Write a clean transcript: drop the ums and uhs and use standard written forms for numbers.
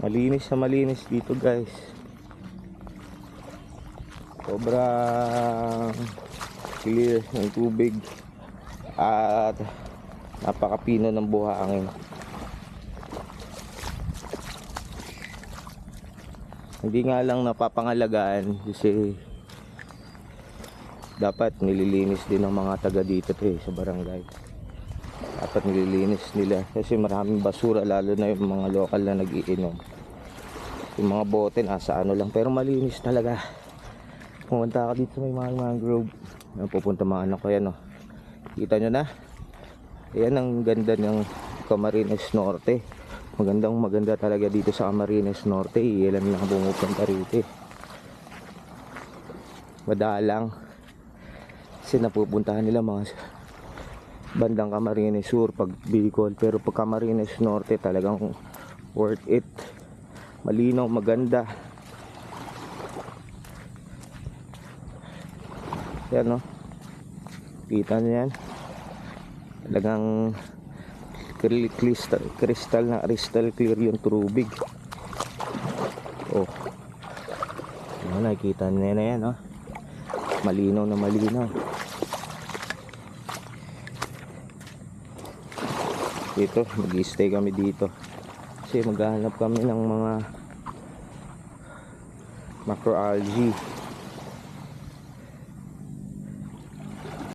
Malinis na malinis dito guys. Sobrang clear ng tubig at napakapino ng buhangin. Hindi nga lang napapangalagaan kasi dapat nililinis din ng mga taga dito sa barangay. Dapat nililinis nila kasi maraming basura, lalo na yung mga lokal na nagiinom. Yung mga bote nasa ano lang, pero malinis talaga. Pumunta ka dito sa may mga mangrove. Pupunta mga anak ko yan, oh. Kita nyo na? Ayan ang ganda ng Camarines Norte. Maganda talaga dito sa Camarines Norte. Ilan lang pumupunta rito. Madalang. Kasi napupuntahan nila mga bandang Camarines Sur pag Bicol. Pero pag Camarines Norte talagang worth it. Malinaw, maganda. Yan, no? Kita nyo yan? Talagang crystal clear yung tubig. Oh, nakikita nyo na yan, no? Malinaw na malinaw. Dito mag-stay kami dito kasi maghahanap kami ng mga macroalgae.